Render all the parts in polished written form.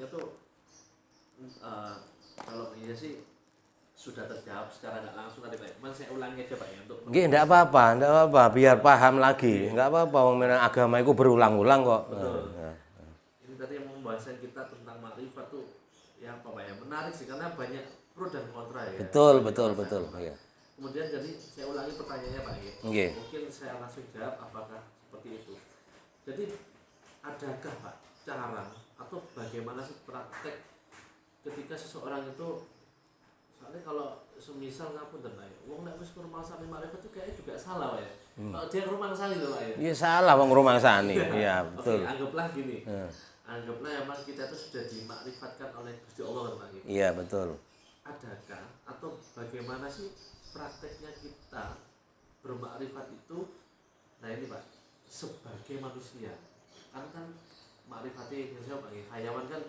itu kalau iya sih sudah terjawab secara nggak langsung tadi Pak. Cuman saya ulangi aja Pak ya untuk. Nggih, enggak apa-apa, biar paham lagi. Enggak apa-apa, wong agama itu berulang-ulang kok. Betul. Ini tadi yang membahasan kita tentang makrifat tuh yang apa Pak ya? Menarik sih karena banyak pro dan kontra ya. Betul. Iya. Kemudian jadi saya ulangi pertanyaannya Pak ya. Nggih. Mungkin saya langsung jawab apakah seperti itu. Jadi adakah Pak cara atau bagaimana sih praktek ketika seseorang itu, soalnya kalau semisal ngapunten Pak ya, wong nek wis ngrumangsani makrifat itu kayaknya juga salah Pak ya. Kalau dia ngrumangsani lho Pak ya. Iya salah wong rumangsani. Iya, betul. Oke, anggaplah gini. Anggaplah memang kita itu sudah dimakrifatkan oleh Gusti Allah Pak ya. Iya, betul. Adakah atau bagaimana sih prakteknya kita bermakrifat itu? Nah ini Pak, sebagai manusia kan makrifati yang saya Pak, hayawan kan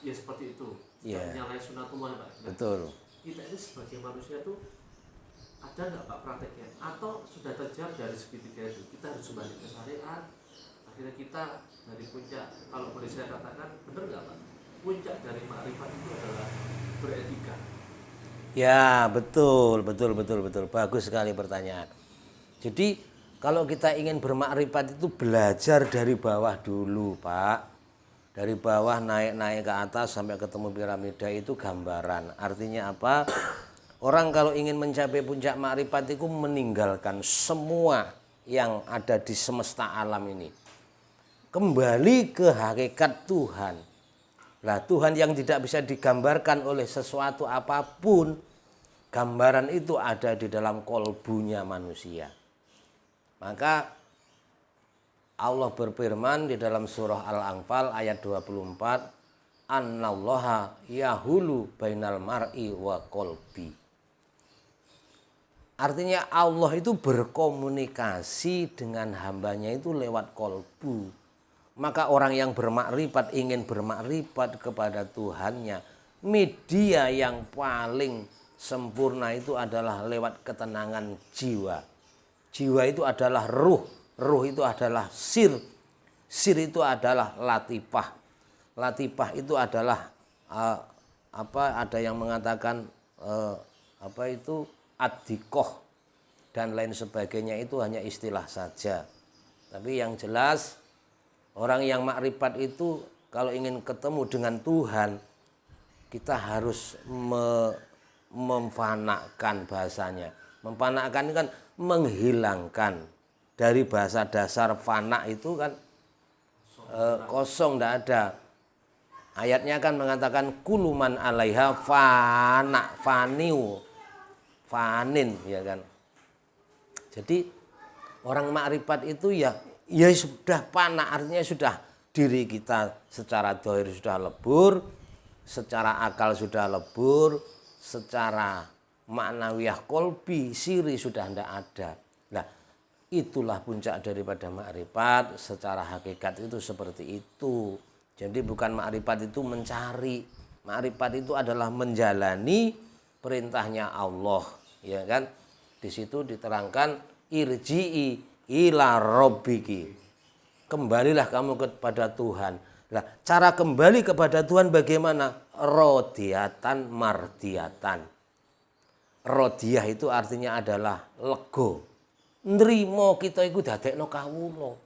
ya seperti itu. Iya. Nyalain sunatullah Pak. Nah, Betul. kita ini sebagai manusia tuh ada nggak Pak prakteknya? Atau sudah terjawab dari segitiga itu? Kita harus kembali ke syariat. Akhirnya kita dari puncak, kalau boleh saya katakan, benar nggak Pak? Puncak dari makrifat itu adalah beretika. Ya, betul. Bagus sekali pertanyaan. Jadi, kalau kita ingin bermakrifat itu belajar dari bawah dulu, Pak. Dari bawah naik ke atas sampai ketemu piramida itu gambaran. Artinya apa? Orang kalau ingin mencapai puncak makrifat itu meninggalkan semua yang ada di semesta alam ini. Kembali ke hakikat Tuhan. Lah Tuhan yang tidak bisa digambarkan oleh sesuatu apapun, gambaran itu ada di dalam kolbunya manusia. Maka Allah berfirman di dalam surah Al-Anfal ayat 24, Annallaha yahulu bainal mar'i wa qalbi. Artinya Allah itu berkomunikasi dengan hambanya itu lewat kolbu. Maka orang yang bermakrifat ingin bermakrifat kepada Tuhannya, media yang paling sempurna itu adalah lewat ketenangan jiwa. Jiwa itu adalah ruh itu adalah sir itu adalah latifah. Latifah itu adalah ada yang mengatakan ad-diqoh dan lain sebagainya, itu hanya istilah saja. Tapi yang jelas orang yang makrifat itu kalau ingin ketemu dengan Tuhan, kita harus memfanakan bahasanya. Memfanakan kan menghilangkan. Dari bahasa dasar fana itu kan kosong, tidak ada. Ayatnya kan mengatakan kuluman alaiha fana, fanin, ya kan. Jadi orang makrifat itu ya sudah fana, artinya sudah diri kita secara dhahir sudah lebur, secara akal sudah lebur, secara maknawiyah kolbi siri sudah tidak ada. Nah, itulah puncak daripada makrifat. Secara hakikat itu seperti itu. Jadi bukan makrifat itu mencari. Makrifat itu adalah menjalani perintahnya Allah, ya kan? Di situ diterangkan irji'i ila rabbiki. Kembalilah kamu kepada Tuhan. Nah, cara kembali kepada Tuhan bagaimana? Rodiyatan mardiyatan. Rodiyah itu artinya adalah lego. Nrimo kita iku dadekno kawula.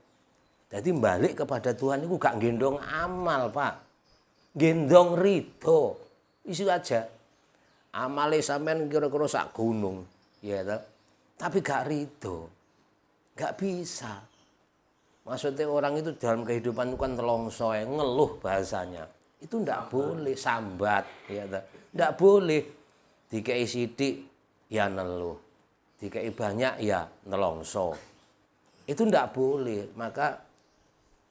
Jadi balik kepada Tuhan itu gak gendong amal, Pak. Gendong ridho. Isu aja. Amale sampean kira-kira sak gunung, ya toh. Tapi gak ridho. Gak bisa. Maksudnya orang itu dalam kehidupan itu kan telongso, ngeluh bahasanya. Itu ndak boleh, sambat, ya toh. Ndak boleh. Dikei sithik ya neluh. Dikai banyak ya nelongso. Itu tidak boleh. Maka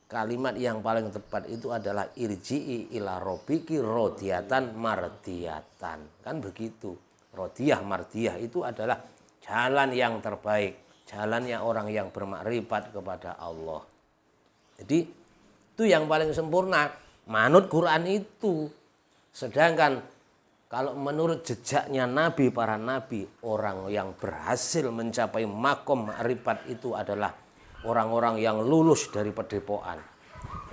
kalimat yang paling tepat itu adalah irji'i ila rabbiki rodiyatan mardiyatan. Kan begitu. Rodiyah mardiyah itu adalah jalan yang terbaik, jalannya orang yang bermakrifat kepada Allah. Jadi itu yang paling sempurna manut Quran itu. Sedangkan kalau menurut jejaknya Nabi, para Nabi, orang yang berhasil mencapai makom makrifat itu adalah orang-orang yang lulus dari padepokan.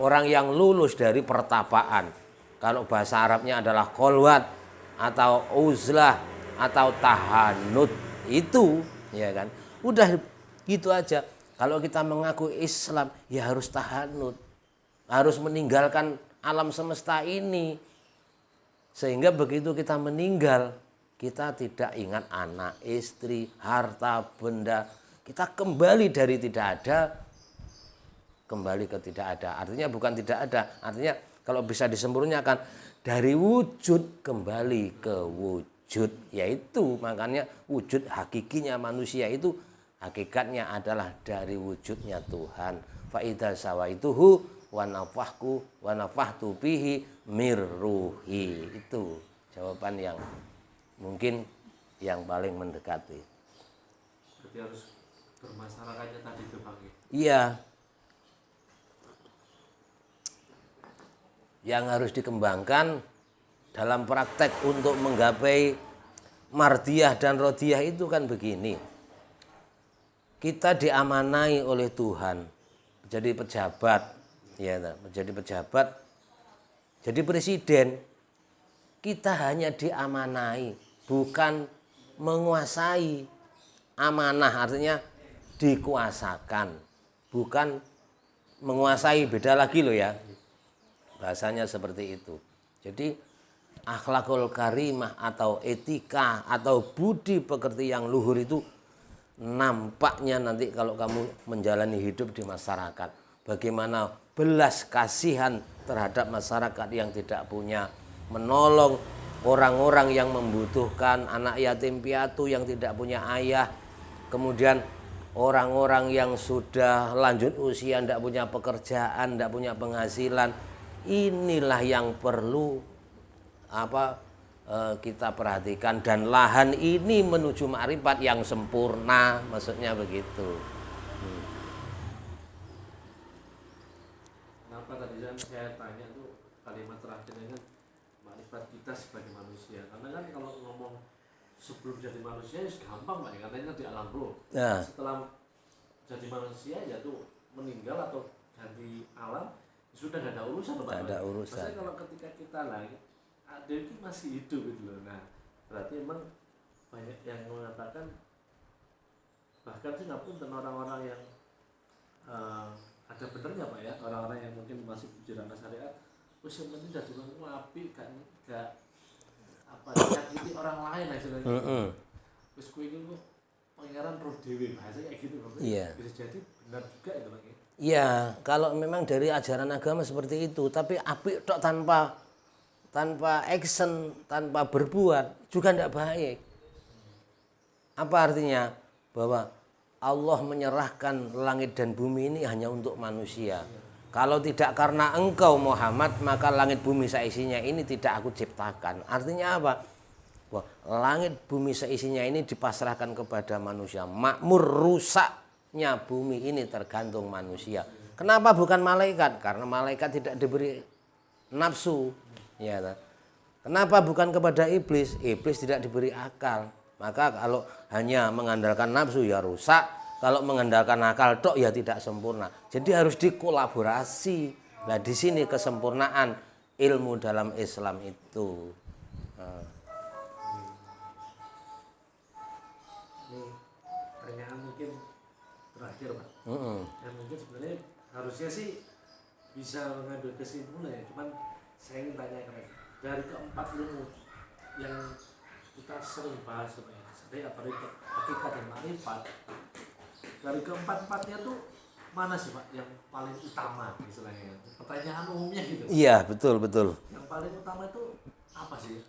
Orang yang lulus dari pertapaan. Kalau bahasa Arabnya adalah kolwat atau uzlah atau tahanut itu, ya kan? Udah gitu aja. Kalau kita mengaku Islam, ya harus tahanut. Harus meninggalkan alam semesta ini. Sehingga begitu kita meninggal, kita tidak ingat anak, istri, harta, benda. Kita kembali dari tidak ada, kembali ke tidak ada. Artinya bukan tidak ada, artinya kalau bisa disempurnakan, dari wujud kembali ke wujud. Yaitu makanya wujud hakikinya manusia itu, hakikatnya adalah dari wujudnya Tuhan. Fa'idha sawaituhu wa nafahku wa nafahtu bihi mirruhi. Itu jawaban yang mungkin yang paling mendekati. Berarti harus bermasyarakatnya tadi itu Bang. Iya. Yang harus dikembangkan dalam praktek untuk menggapai mardiyah dan rodiyah itu kan begini. Kita diamanai oleh Tuhan menjadi pejabat, ya, menjadi pejabat, jadi presiden. Kita hanya diamanai, bukan menguasai. Amanah artinya dikuasakan, bukan menguasai, beda lagi loh ya. Bahasanya seperti itu. Jadi akhlakul karimah atau etika atau budi pekerti yang luhur itu nampaknya nanti kalau kamu menjalani hidup di masyarakat. Bagaimana belas kasihan terhadap masyarakat yang tidak punya, menolong orang-orang yang membutuhkan, anak yatim piatu yang tidak punya ayah, kemudian orang-orang yang sudah lanjut usia, tidak punya pekerjaan, tidak punya penghasilan. Inilah yang perlu kita perhatikan, dan lahan ini menuju makrifat yang sempurna, maksudnya begitu. Kenapa tadi saya tanya tuh kalimat terakhirnya kan makrifat kita sebagai manusia, karena kan kalau ngomong sebelum jadi manusia ya gampang Pak, katanya di alam roh. Nah. Setelah jadi manusia ya tuh meninggal atau jadi alam, sudah tidak ada urusan Pak. Tidak ada urusan. Maksudnya kalau ketika kita lagi ada itu masih hidup gitu loh. Nah, berarti emang banyak yang mengatakan, bahkan sih ngapunten orang-orang yang ada benernya Pak ya, orang-orang yang mungkin masih bicara syariat, terus yang penting jadi orang ngapi, gak apa nyakiti orang lain aja lagi. Terus kue itu pangeran roh dewi, bahasa kayak gitu Pak. Iya. Bisa jadi benar juga itu Pak. Ya, kalau memang dari ajaran agama seperti itu, tapi apik tok tanpa action, tanpa berbuat juga tidak baik. Apa artinya? Bahwa Allah menyerahkan langit dan bumi ini hanya untuk manusia. Kalau tidak karena engkau Muhammad, maka langit bumi seisinya ini tidak aku ciptakan. Artinya apa? Bahwa langit bumi seisinya ini dipasrahkan kepada manusia. Makmur rusaknya bumi ini tergantung manusia. Kenapa bukan malaikat? Karena malaikat tidak diberi nafsu. Ya, kenapa bukan kepada iblis? Iblis tidak diberi akal. Maka kalau hanya mengandalkan nafsu ya rusak. Kalau mengandalkan akal tok ya tidak sempurna. Jadi harus dikolaborasi. Nah, di sini kesempurnaan ilmu dalam Islam itu. Ini pertanyaan mungkin terakhir Pak. Yang mungkin sebenarnya harusnya sih bisa mengambil kesimpulan ya. Cuman saya ingin tanya dari keempat ilmu yang kita sering bahas sebenarnya, seperti apa itu hakikat dan makrifat, dari keempat-empatnya tuh mana sih Pak yang paling utama istilahnya? Pertanyaan umumnya gitu. Iya, betul. Yang paling utama itu apa sih?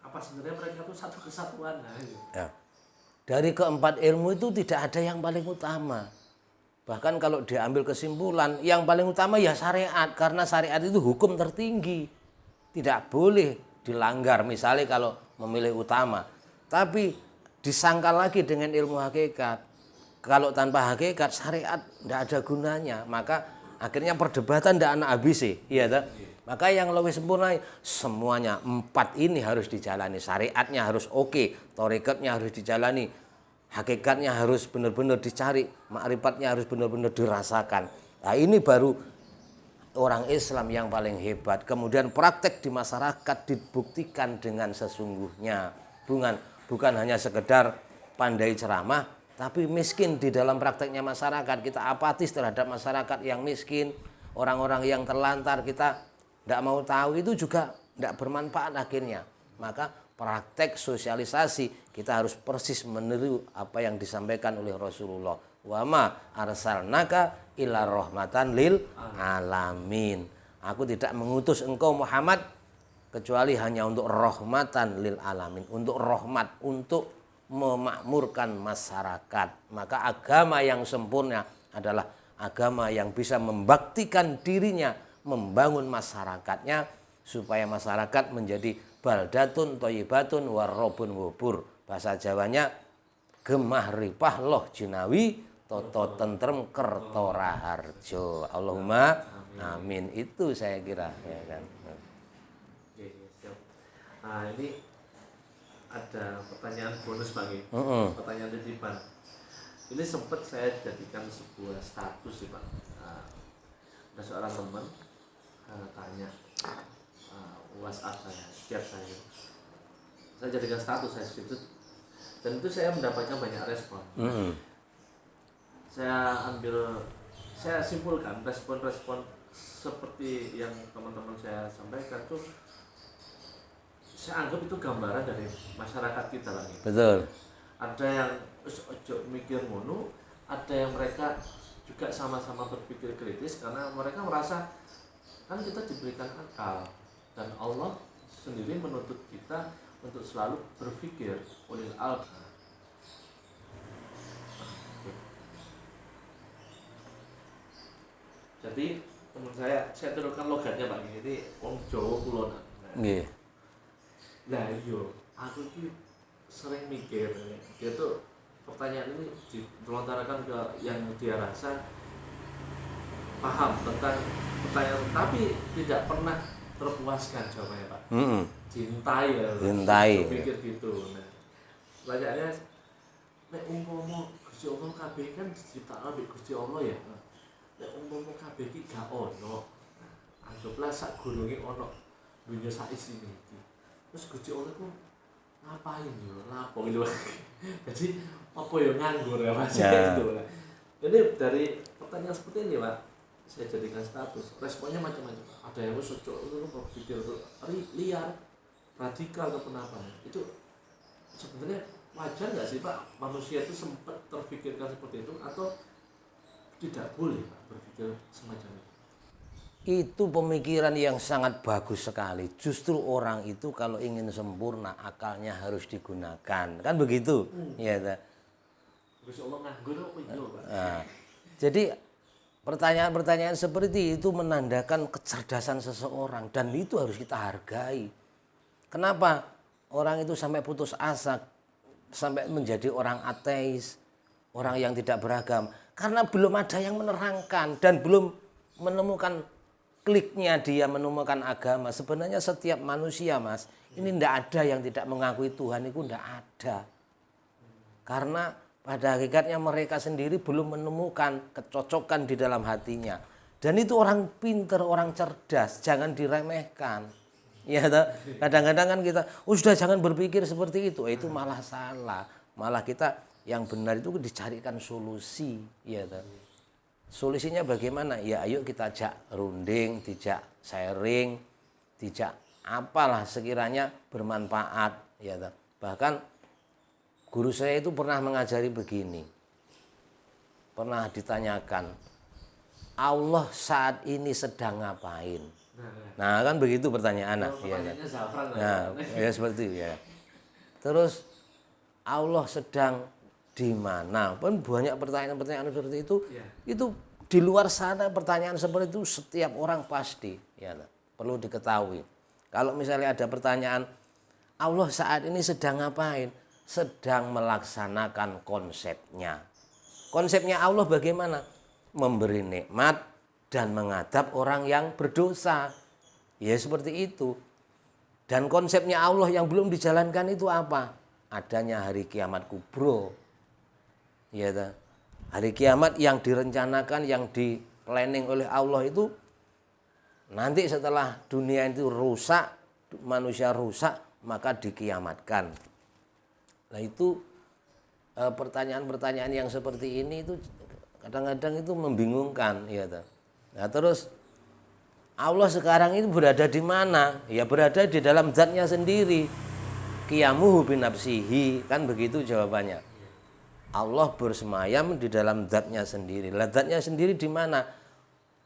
Apa sebenarnya mereka tuh satu kesatuan? Nah, gitu. Ya. Dari keempat ilmu itu tidak ada yang paling utama. Bahkan kalau diambil kesimpulan, yang paling utama ya syariat, karena syariat itu hukum tertinggi. Tidak boleh dilanggar, misalnya kalau memilih utama. Tapi disangkal lagi dengan ilmu hakikat. Kalau tanpa hakikat syariat tidak ada gunanya, maka akhirnya perdebatan tidak anak habis sih, iya tak? Maka yang lebih sempurna semuanya empat ini harus dijalani, syariatnya harus oke, thariqatnya harus dijalani, hakikatnya harus benar-benar dicari, makrifatnya harus benar-benar dirasakan. Nah, ini baru orang Islam yang paling hebat. Kemudian praktek di masyarakat dibuktikan dengan sesungguhnya. Bukan hanya sekedar pandai ceramah, tapi miskin di dalam prakteknya masyarakat. Kita apatis terhadap masyarakat yang miskin, orang-orang yang terlantar, kita tidak mau tahu, itu juga tidak bermanfaat akhirnya. Maka praktek sosialisasi kita harus persis meniru apa yang disampaikan oleh Rasulullah. Wa ma arsalnaka illa rahmatan lil alamin. Aku tidak mengutus engkau Muhammad kecuali hanya untuk rahmatan lil alamin, untuk rahmat, untuk memakmurkan masyarakat. Maka agama yang sempurna adalah agama yang bisa membaktikan dirinya, membangun masyarakatnya supaya masyarakat menjadi baldatun thayyibatun warrobun wubur. Bahasa Jawanya gemah ripah loh jinawi toto tentrem kerto raharjo. Allahumma amin. Itu saya kira ya kan. Oke, siap. Nah, ini ada pertanyaan bonus Pak. Pertanyaan titipan. Ini sempat saya jadikan sebuah status sih Pak. Ada seorang teman tanya WhatsApp saya, chat saya jadikan status saya situ, dan itu saya mendapatkan banyak respon. Saya simpulkan respon-respon seperti yang teman-teman saya sampaikan tuh, saya anggap itu gambaran dari masyarakat kita lagi. Betul. Ada yang ojo mikir ngono, ada yang mereka juga sama-sama berpikir kritis karena mereka merasa kan kita diberikan akal dan Allah sendiri menuntut kita untuk selalu berpikir ulil albab. Jadi teman saya turunkan logatnya Pak, ini wong Jawa kulon. Nggih. Lah iya, aku ki sering mikir, dia tuh pertanyaan ini dilontarkan ke yang dia rasa paham tentang pertanyaan, tapi tidak pernah terpuaskan jawabannya Pak. Cintai ya. Cintai. Pikir gitu. Nah, pertanyaannya, nek umpama Gusti Allah kabeh kan diciptakan oleh Gusti Allah ya. Nek umpama kabeh iki gak ono, anggaplah sak gurunge ono dunya sak isine iki. Terus Gusti Allah ku ngapain yo? Lapo gitu. Jadi apa yo nganggur ya Mas gitu. Jadi dari pertanyaan seperti ini Pak, saya jadikan status. Responnya macam-macam. Ada yang cocok itu berpikir liar, radikal atau apa. Itu sebenarnya wajar nggak sih Pak manusia itu sempat terpikirkan seperti itu atau tidak boleh Pak berpikir semacam itu? Itu pemikiran yang sangat bagus sekali. Justru orang itu kalau ingin sempurna akalnya harus digunakan. Kan begitu? Ya, Gusti Allah nganggur apa iya Pak? nah, jadi pertanyaan-pertanyaan seperti itu menandakan kecerdasan seseorang dan itu harus kita hargai. Kenapa orang itu sampai putus asa, sampai menjadi orang ateis, orang yang tidak beragam? Karena belum ada yang menerangkan dan belum menemukan kliknya dia menemukan agama. Sebenarnya setiap manusia Mas, ini tidak ada yang tidak mengakui Tuhan, itu tidak ada. Karena pada hakikatnya mereka sendiri belum menemukan kecocokan di dalam hatinya. Dan itu orang pinter, orang cerdas, jangan diremehkan. Ya, kadang-kadang kan kita, sudah jangan berpikir seperti itu malah salah. Malah kita yang benar itu dicarikan solusi. Ya, solusinya bagaimana? Ya ayo kita ajak runding, dijak sharing, dijak apalah sekiranya bermanfaat. Ya, bahkan guru saya itu pernah mengajari begini. Pernah ditanyakan, Allah saat ini sedang ngapain? Nah kan begitu pertanyaan. Nah, ya seperti itu ya. Terus Allah sedang di mana? Pun banyak pertanyaan-pertanyaan seperti itu. Itu di luar sana pertanyaan seperti itu setiap orang pasti ya, perlu diketahui. Kalau misalnya ada pertanyaan Allah saat ini sedang ngapain? Sedang melaksanakan konsepnya. Konsepnya Allah bagaimana? Memberi nikmat dan mengadab orang yang berdosa. Ya seperti itu. Dan konsepnya Allah yang belum dijalankan itu apa? Adanya hari kiamat kubro. Ya, hari kiamat yang direncanakan, yang di planning oleh Allah itu nanti setelah dunia itu rusak, manusia rusak, maka dikiamatkan. Nah itu pertanyaan-pertanyaan yang seperti ini itu kadang-kadang itu membingungkan, ya. Nah terus Allah sekarang ini berada di mana? Ya berada di dalam zatnya sendiri. Qiyamuhu binafsihi, kan begitu jawabannya. Allah bersemayam di dalam zatnya sendiri. Lah zatnya sendiri di mana?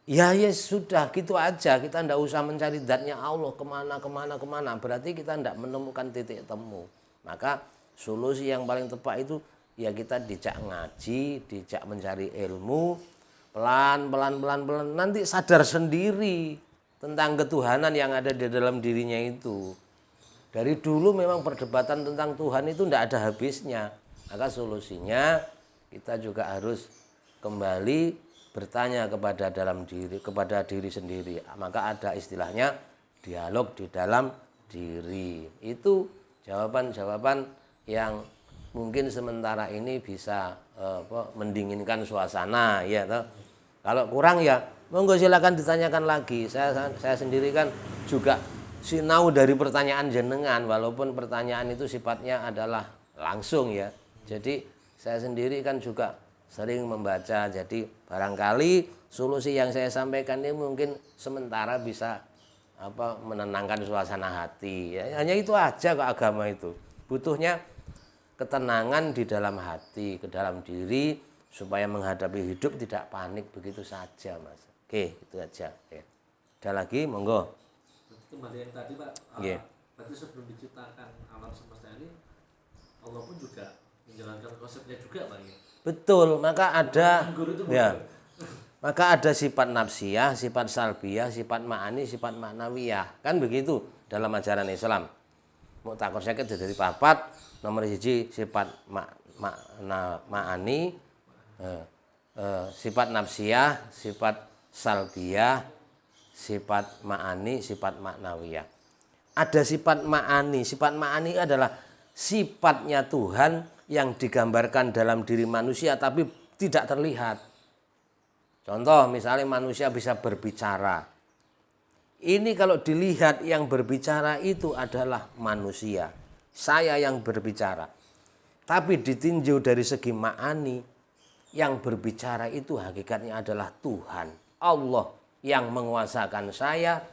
Ya sudah gitu aja, kita tidak usah mencari zatnya Allah kemana. Berarti kita tidak menemukan titik temu. Maka solusi yang paling tepat itu ya kita dijak ngaji, dijak mencari ilmu, pelan, nanti sadar sendiri tentang ketuhanan yang ada di dalam dirinya itu. Dari dulu memang perdebatan tentang Tuhan itu tidak ada habisnya. Maka solusinya kita juga harus kembali bertanya kepada diri sendiri. Maka ada istilahnya dialog di dalam diri. Itu jawaban-jawaban yang mungkin sementara ini bisa mendinginkan suasana, ya toh. Kalau kurang ya monggo silakan ditanyakan lagi. Saya sendiri kan juga sinau dari pertanyaan jenengan, walaupun pertanyaan itu sifatnya adalah langsung ya. Jadi saya sendiri kan juga sering membaca, jadi barangkali solusi yang saya sampaikan ini mungkin sementara bisa menenangkan suasana hati. Ya, hanya itu aja kok agama itu. Butuhnya ketenangan di dalam hati, ke dalam diri, supaya menghadapi hidup tidak panik begitu saja, Mas. Oke, itu aja. Oke. Ada lagi, monggo. Kembali yang tadi Pak, berarti sebelum diciptakan alam semesta ini Allah pun juga menjalankan konsepnya juga Pak ya? Betul, maka ada sifat nafsiyah, sifat salbiyah, sifat ma'ani, sifat ma'nawiyah, kan begitu dalam ajaran Islam. Mu'takor sakit dari papat, nomor 1 sifat ma'ani, sifat nafsiyah, sifat salbiyah, sifat ma'ani, sifat ma'nawiyah. Ada sifat ma'ani adalah sifatnya Tuhan yang digambarkan dalam diri manusia tapi tidak terlihat. Contoh misalnya manusia bisa berbicara. Ini kalau dilihat yang berbicara itu adalah manusia. Saya yang berbicara. Tapi ditinjau dari segi ma'ani, yang berbicara itu hakikatnya adalah Tuhan. Allah yang menguasakan saya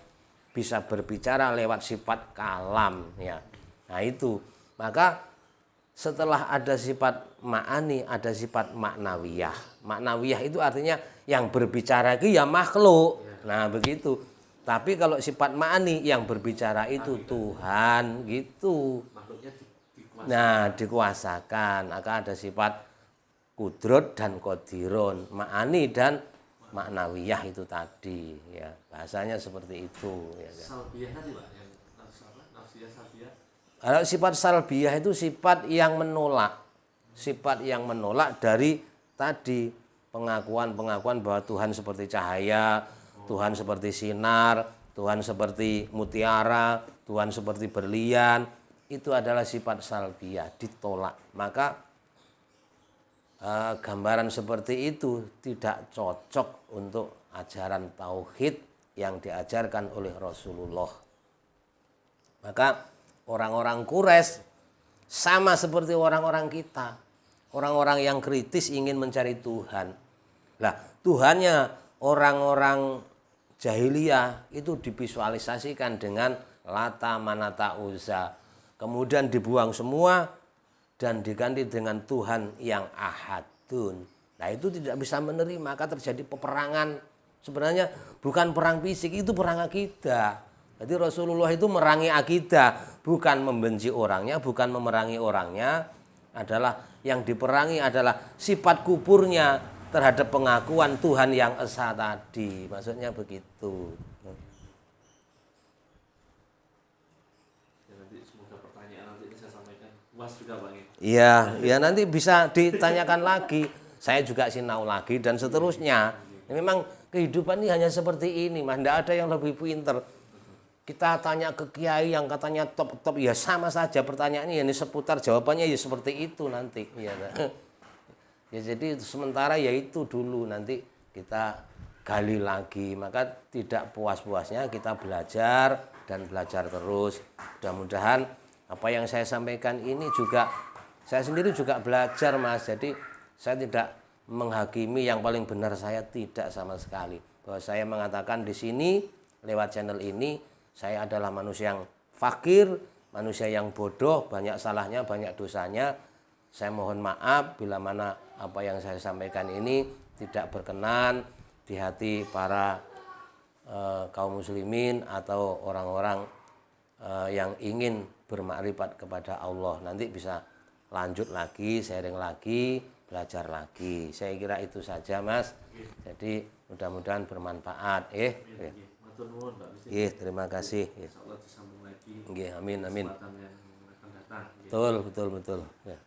bisa berbicara lewat sifat kalam, ya. Nah itu, maka setelah ada sifat ma'ani, ada sifat maknawiyah. Maknawiyah itu artinya yang berbicara itu ya makhluk. Nah begitu. Tapi kalau sifat ma'ani yang berbicara itu Tuhan, gitu. Nah dikuasakan. Maka ada sifat kudrot dan kodirun, ma'ani dan maknawiyah itu tadi, ya bahasanya seperti itu. Ya. Salbiyah tadi Pak, yang nafsiyah salbiyah. Kalau sifat salbiyah itu sifat yang menolak dari tadi pengakuan bahwa Tuhan seperti cahaya, Tuhan seperti sinar, Tuhan seperti mutiara, Tuhan seperti berlian. Itu adalah sifat salbiyah, ditolak. Maka gambaran seperti itu tidak cocok untuk ajaran tauhid yang diajarkan oleh Rasulullah. Maka orang-orang Quraisy sama seperti orang-orang kita, orang-orang yang kritis ingin mencari Tuhan. Lah, Tuhannya orang-orang jahiliyah itu divisualisasikan dengan Lata, Manata, Uzza. Kemudian dibuang semua dan diganti dengan Tuhan yang ahadun. Nah itu tidak bisa menerima, maka terjadi peperangan. Sebenarnya bukan perang fisik, itu perang akidah. Jadi Rasulullah itu merangi akidah, bukan membenci orangnya, bukan memerangi orangnya. Adalah yang diperangi adalah sifat kupurnya terhadap pengakuan Tuhan yang esa tadi. Maksudnya begitu. Iya, ya nanti bisa ditanyakan lagi. Saya juga sinau lagi dan seterusnya. Memang kehidupan ini hanya seperti ini, Mas. Tidak ada yang lebih pinter. Kita tanya ke kiai yang katanya top-top, ya sama saja pertanyaannya ini seputar jawabannya ya seperti itu nanti. Ya, ya jadi sementara ya itu dulu, nanti kita gali lagi. Maka tidak puas-puasnya kita belajar dan belajar terus. Mudah-mudahan apa yang saya sampaikan ini juga, saya sendiri juga belajar Mas. Jadi saya tidak menghakimi yang paling benar, saya tidak sama sekali. Bahwa saya mengatakan di sini lewat channel ini saya adalah manusia yang fakir, manusia yang bodoh, banyak salahnya, banyak dosanya. Saya mohon maaf bila mana apa yang saya sampaikan ini tidak berkenan di hati para kaum muslimin atau orang-orang yang ingin bermakrifat kepada Allah. Nanti bisa lanjut lagi, sharing lagi, belajar lagi. Saya kira itu saja Mas. Jadi mudah-mudahan bermanfaat. Matur nuwun Pak Mistin. Terima kasih. Insyaallah disambung lagi. Amin amin. Kesempatan yang akan datang. Betul. Ya.